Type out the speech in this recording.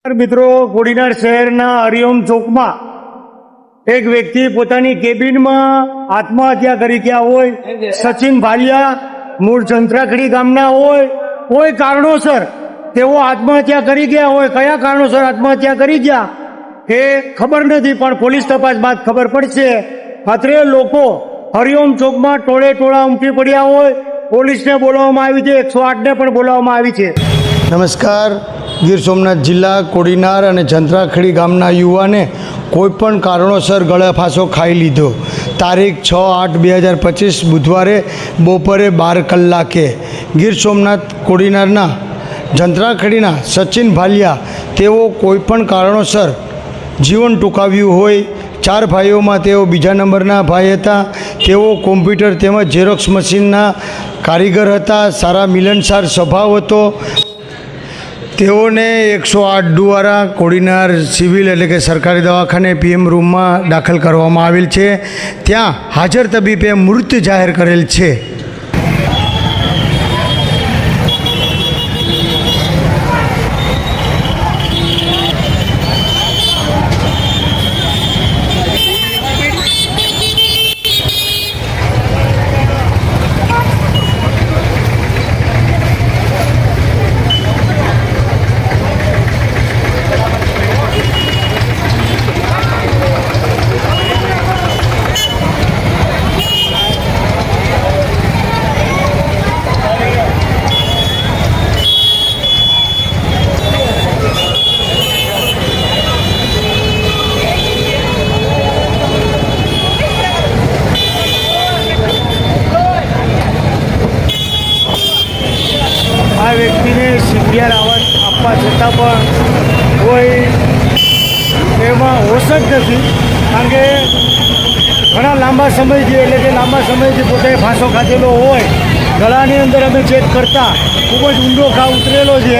મિત્રો, કોડીનાર શહેરના હરિઓમ ચોકમાં એક વ્યક્તિ પોતાની કેબિનમાં આત્મહત્યા કરી ગયા હોય. સચિન ભાલિયા મૂળ ચંત્રાખડી ગામના હોય. કોઈ કારણોસર તેઓ આત્મહત્યા કરી ગયા હોય. કયા કારણોસર આત્મહત્યા કરી ગયા એ ખબર નથી, પણ પોલીસ તપાસ બાદ ખબર પડશે. અત્રે લોકો હરિઓમ ચોકમાં ટોળે ટોળા ઉમટી પડ્યા હોય. પોલીસને બોલાવવામાં આવી છે, 108ને પણ બોલાવવામાં આવી છે. નમસ્કાર. ગીર સોમનાથ જિલ્લા કોડીનાર અને ચંત્રાખડી ગામના યુવાને કોઈપણ કારણોસર ગળફાંસો ખાઈ લીધો. તારીખ 6/8/2025 બુધવારે બપોરે 12 કલાકે ગીર સોમનાથ કોડીનારના ચંત્રાખડીના સચિન ભાલિયા તેઓ કોઈપણ કારણોસર જીવન ટૂંકાવ્યું હોય. 4 ભાઈઓમાં તેઓ બીજા નંબરના ભાઈ હતા. તેઓ કોમ્પ્યુટર તેમજ ઝેરોક્સ મશીનના કારીગર હતા. સારા મિલનસાર સ્વભાવ હતો. તેઓને 108 દ્વારા કોડીનાર સિવિલ એટલે કે સરકારી દવાખાને PM રૂમમાં દાખલ કરવામાં આવેલ છે. ત્યાં હાજર તબીબે મૃત જાહેર કરેલ છે. આ વ્યક્તિને CPR આપવા છતાં પણ કોઈ એમાં હોશ જ નથી. કારણ કે ઘણા લાંબા સમયથી એટલે કે લાંબા સમયથી પોતે ફાંસો ખાધેલો હોય. ગળાની અંદર અમે ચેક કરતા ખૂબ જ ઊંડો ઘા ઉતરેલો છે.